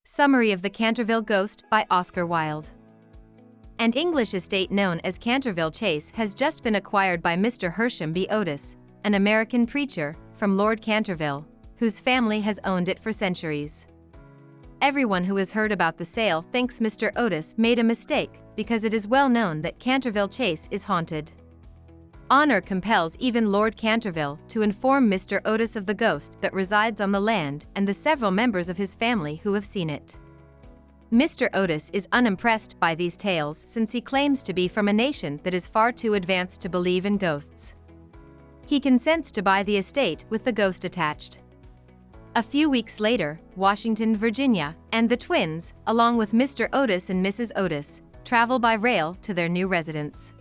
Summary of the Canterville Ghost by Oscar Wilde. An English estate known as Canterville Chase has just been acquired by Mr. Hersham B. Otis, an American preacher, from Lord Canterville, whose family has owned it for centuries. Everyone who has heard about the sale thinks Mr. Otis made a mistake because it is well known that Canterville Chase is haunted. Honor compels even Lord Canterville to inform Mr. Otis of the ghost that resides on the land and the several members of his family who have seen it. Mr. Otis is unimpressed by these tales since he claims to be from a nation that is far too advanced to believe in ghosts. He consents to buy the estate with the ghost attached. A few weeks later, Washington, Virginia, and the twins, along with Mr. Otis and Mrs. Otis, travel by rail to their new residence.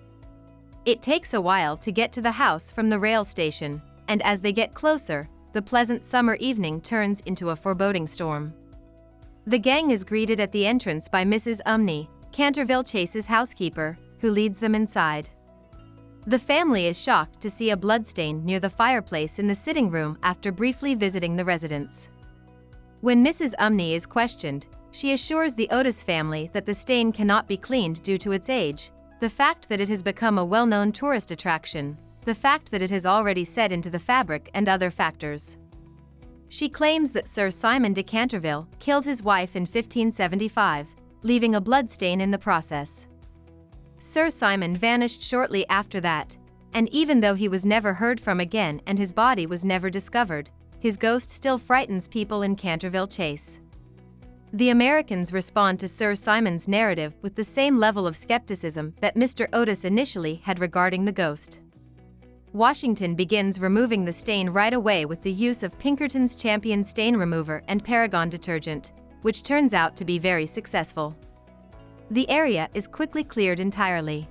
It takes a while to get to the house from the rail station, and as they get closer, the pleasant summer evening turns into a foreboding storm. The gang is greeted at the entrance by Mrs. Umney, Canterville Chase's housekeeper, who leads them inside. The family is shocked to see a bloodstain near the fireplace in the sitting room after briefly visiting the residence. When Mrs. Umney is questioned, she assures the Otis family that the stain cannot be cleaned due to its age, the fact that it has become a well-known tourist attraction, the fact that it has already set into the fabric, and other factors. She claims that Sir Simon de Canterville killed his wife in 1575, leaving a bloodstain in the process. Sir Simon vanished shortly after that, and even though he was never heard from again and his body was never discovered, his ghost still frightens people in Canterville Chase. The Americans respond to Sir Simon's narrative with the same level of skepticism that Mr. Otis initially had regarding the ghost. Washington begins removing the stain right away with the use of Pinkerton's Champion Stain Remover and Paragon detergent, which turns out to be very successful. The area is quickly cleared entirely.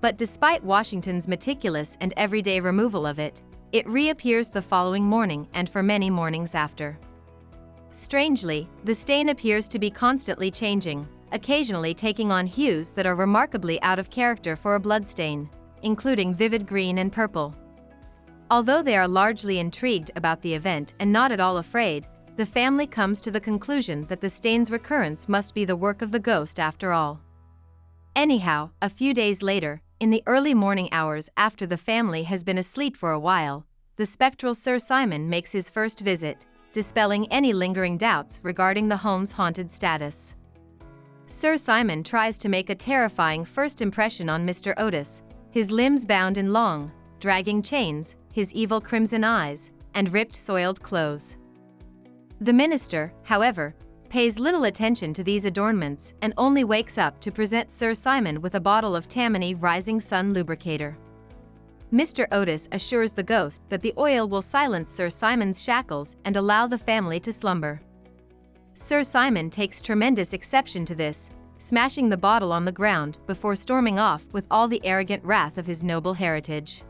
But despite Washington's meticulous and everyday removal of it, it reappears the following morning and for many mornings after. Strangely, the stain appears to be constantly changing, occasionally taking on hues that are remarkably out of character for a bloodstain, including vivid green and purple. Although they are largely intrigued about the event and not at all afraid, the family comes to the conclusion that the stain's recurrence must be the work of the ghost after all. Anyhow, a few days later, in the early morning hours after the family has been asleep for a while, the spectral Sir Simon makes his first visit, dispelling any lingering doubts regarding the home's haunted status. Sir Simon tries to make a terrifying first impression on Mr. Otis, his limbs bound in long, dragging chains, his evil crimson eyes, and ripped soiled clothes. The minister, however, pays little attention to these adornments and only wakes up to present Sir Simon with a bottle of Tammany Rising Sun lubricator. Mr. Otis assures the ghost that the oil will silence Sir Simon's shackles and allow the family to slumber. Sir Simon takes tremendous exception to this, smashing the bottle on the ground before storming off with all the arrogant wrath of his noble heritage.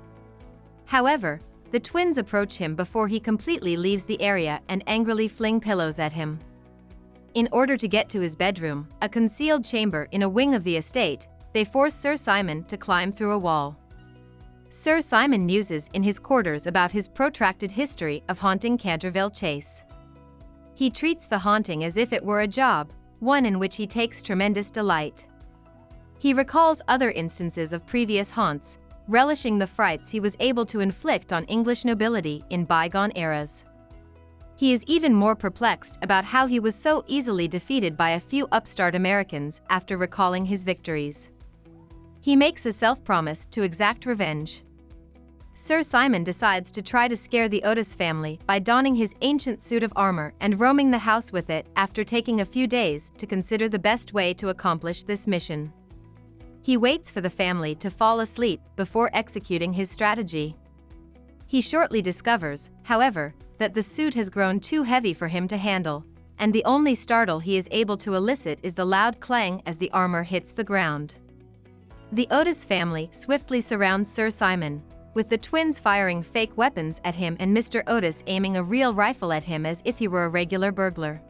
However, the twins approach him before he completely leaves the area and angrily fling pillows at him. In order to get to his bedroom, a concealed chamber in a wing of the estate, they force Sir Simon to climb through a wall. Sir Simon muses in his quarters about his protracted history of haunting Canterville Chase. He treats the haunting as if it were a job, one in which he takes tremendous delight. He recalls other instances of previous haunts, relishing the frights he was able to inflict on English nobility in bygone eras. He is even more perplexed about how he was so easily defeated by a few upstart Americans after recalling his victories. He makes a self-promise to exact revenge. Sir Simon decides to try to scare the Otis family by donning his ancient suit of armor and roaming the house with it after taking a few days to consider the best way to accomplish this mission. He waits for the family to fall asleep before executing his strategy. He shortly discovers, however, that the suit has grown too heavy for him to handle, and the only startle he is able to elicit is the loud clang as the armor hits the ground. The Otis family swiftly surrounds Sir Simon, with the twins firing fake weapons at him and Mr. Otis aiming a real rifle at him as if he were a regular burglar.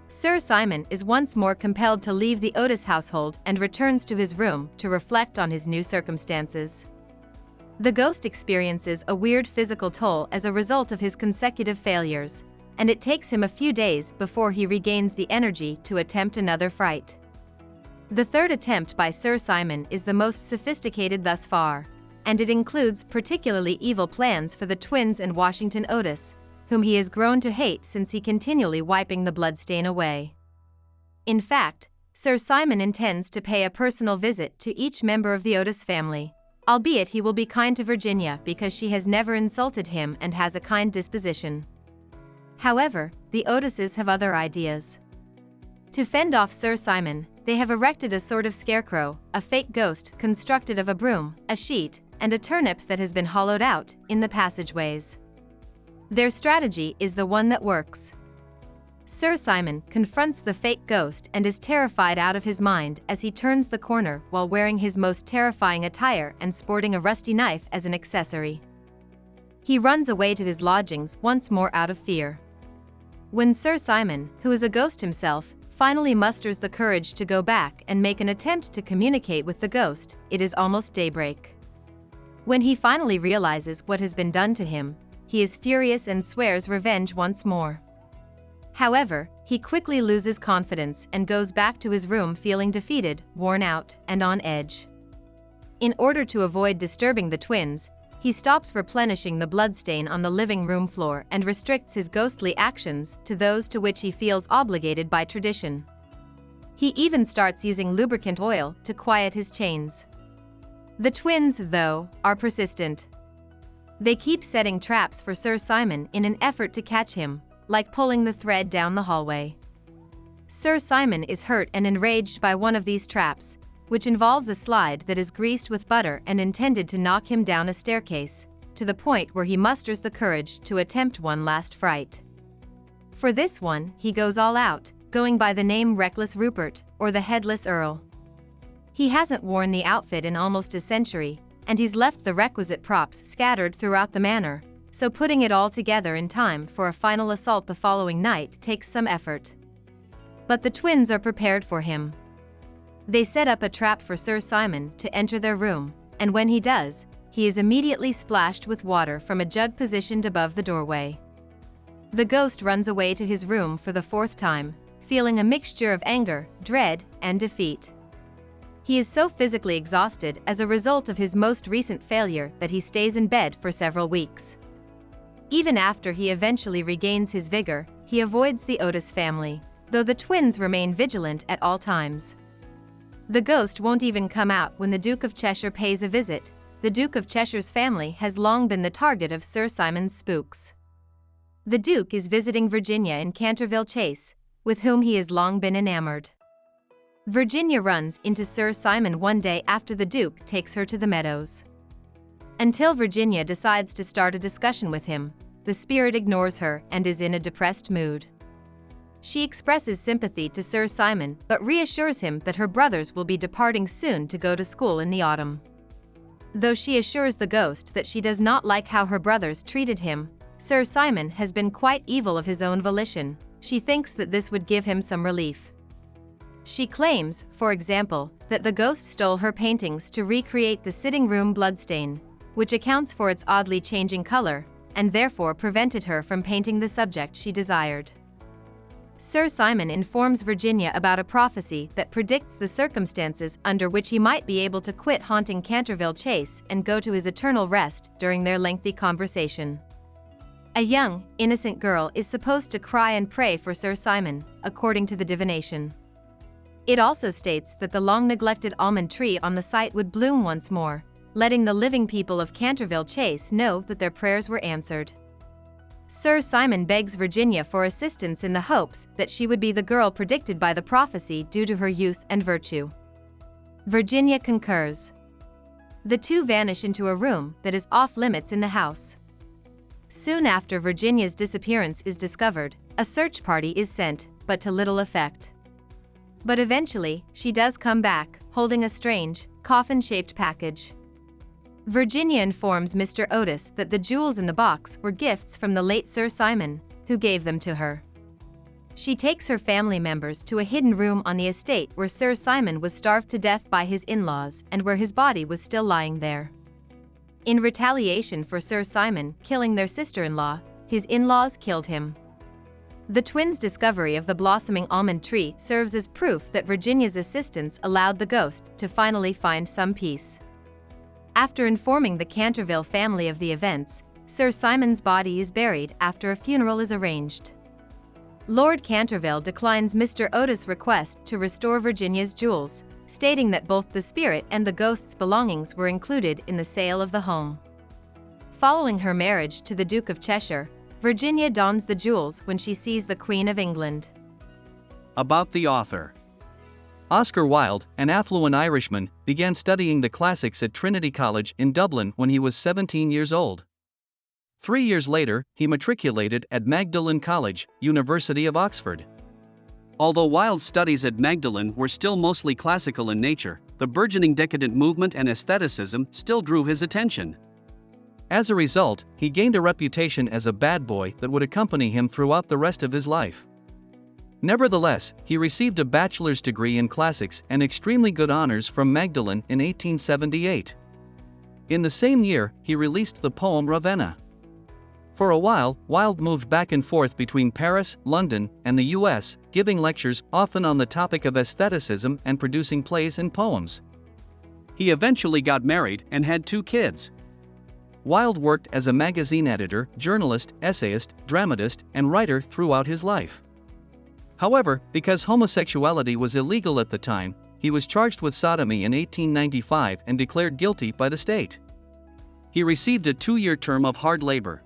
Sir Simon is once more compelled to leave the Otis household and returns to his room to reflect on his new circumstances. The ghost experiences a weird physical toll as a result of his consecutive failures, and it takes him a few days before he regains the energy to attempt another fright. The third attempt by Sir Simon is the most sophisticated thus far, and it includes particularly evil plans for the twins and Washington Otis, whom he has grown to hate since he continually wiping the bloodstain away. In fact, Sir Simon intends to pay a personal visit to each member of the Otis family, albeit he will be kind to Virginia because she has never insulted him and has a kind disposition. However, the Otises have other ideas. To fend off Sir Simon, they have erected a sort of scarecrow, a fake ghost constructed of a broom, a sheet, and a turnip that has been hollowed out, in the passageways. Their strategy is the one that works. Sir Simon confronts the fake ghost and is terrified out of his mind as he turns the corner while wearing his most terrifying attire and sporting a rusty knife as an accessory. He runs away to his lodgings once more out of fear. When Sir Simon, who is a ghost himself, finally musters the courage to go back and make an attempt to communicate with the ghost, it is almost daybreak. When he finally realizes what has been done to him, he is furious and swears revenge once more. However, he quickly loses confidence and goes back to his room feeling defeated, worn out, and on edge. In order to avoid disturbing the twins, he stops replenishing the bloodstain on the living room floor and restricts his ghostly actions to those to which he feels obligated by tradition. He even starts using lubricant oil to quiet his chains. The twins, though, are persistent. They keep setting traps for Sir Simon in an effort to catch him, like pulling the thread down the hallway. Sir Simon is hurt and enraged by one of these traps, which involves a slide that is greased with butter and intended to knock him down a staircase, to the point where he musters the courage to attempt one last fright. For this one, he goes all out, going by the name Reckless Rupert, or the Headless Earl. He hasn't worn the outfit in almost a century, and he's left the requisite props scattered throughout the manor, so putting it all together in time for a final assault the following night takes some effort. But the twins are prepared for him. They set up a trap for Sir Simon to enter their room, and when he does, he is immediately splashed with water from a jug positioned above the doorway. The ghost runs away to his room for the fourth time, feeling a mixture of anger, dread, and defeat. He is so physically exhausted as a result of his most recent failure that he stays in bed for several weeks. Even after he eventually regains his vigor, he avoids the Otis family, though the twins remain vigilant at all times. The ghost won't even come out when the Duke of Cheshire pays a visit. The Duke of Cheshire's family has long been the target of Sir Simon's spooks. The Duke is visiting Virginia in Canterville Chase, with whom he has long been enamored. Virginia runs into Sir Simon one day after the Duke takes her to the meadows. Until Virginia decides to start a discussion with him, the spirit ignores her and is in a depressed mood. She expresses sympathy to Sir Simon but reassures him that her brothers will be departing soon to go to school in the autumn. Though she assures the ghost that she does not like how her brothers treated him, Sir Simon has been quite evil of his own volition. She thinks that this would give him some relief. She claims, for example, that the ghost stole her paintings to recreate the sitting room bloodstain, which accounts for its oddly changing color, and therefore prevented her from painting the subject she desired. Sir Simon informs Virginia about a prophecy that predicts the circumstances under which he might be able to quit haunting Canterville Chase and go to his eternal rest during their lengthy conversation. A young, innocent girl is supposed to cry and pray for Sir Simon, according to the divination. It also states that the long-neglected almond tree on the site would bloom once more, letting the living people of Canterville Chase know that their prayers were answered. Sir Simon begs Virginia for assistance in the hopes that she would be the girl predicted by the prophecy due to her youth and virtue. Virginia concurs. The two vanish into a room that is off-limits in the house. Soon after Virginia's disappearance is discovered, a search party is sent, but to little effect. But eventually, she does come back, holding a strange, coffin-shaped package. Virginia informs Mr. Otis that the jewels in the box were gifts from the late Sir Simon, who gave them to her. She takes her family members to a hidden room on the estate where Sir Simon was starved to death by his in-laws and where his body was still lying there. In retaliation for Sir Simon killing their sister-in-law, his in-laws killed him. The twins' discovery of the blossoming almond tree serves as proof that Virginia's assistance allowed the ghost to finally find some peace. After informing the Canterville family of the events, Sir Simon's body is buried after a funeral is arranged. Lord Canterville declines Mr. Otis' request to restore Virginia's jewels, stating that both the spirit and the ghost's belongings were included in the sale of the home. Following her marriage to the Duke of Cheshire, Virginia dons the jewels when she sees the Queen of England. About the author. Oscar Wilde, an affluent Irishman, began studying the classics at Trinity College in Dublin when he was 17 years old. 3 years later, he matriculated at Magdalen College, University of Oxford. Although Wilde's studies at Magdalen were still mostly classical in nature, the burgeoning decadent movement and aestheticism still drew his attention. As a result, he gained a reputation as a bad boy that would accompany him throughout the rest of his life. Nevertheless, he received a bachelor's degree in classics and extremely good honors from Magdalen in 1878. In the same year, he released the poem Ravenna. For a while, Wilde moved back and forth between Paris, London, and the US, giving lectures often on the topic of aestheticism and producing plays and poems. He eventually got married and had 2 kids. Wilde worked as a magazine editor, journalist, essayist, dramatist, and writer throughout his life. However, because homosexuality was illegal at the time, he was charged with sodomy in 1895 and declared guilty by the state. He received a 2-year term of hard labor.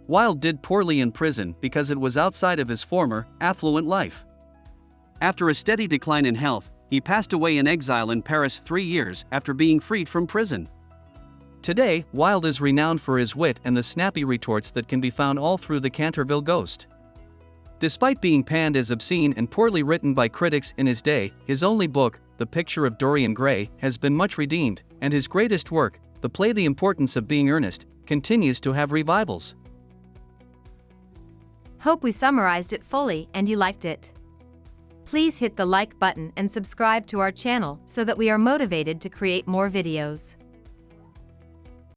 Wilde did poorly in prison because it was outside of his former, affluent life. After a steady decline in health, he passed away in exile in Paris 3 years after being freed from prison. Today, Wilde is renowned for his wit and the snappy retorts that can be found all through the Canterville Ghost. Despite being panned as obscene and poorly written by critics in his day, his only book, The Picture of Dorian Gray, has been much redeemed, and his greatest work, the play The Importance of Being Earnest, continues to have revivals. Hope we summarized it fully and you liked it. Please hit the like button and subscribe to our channel so that we are motivated to create more videos.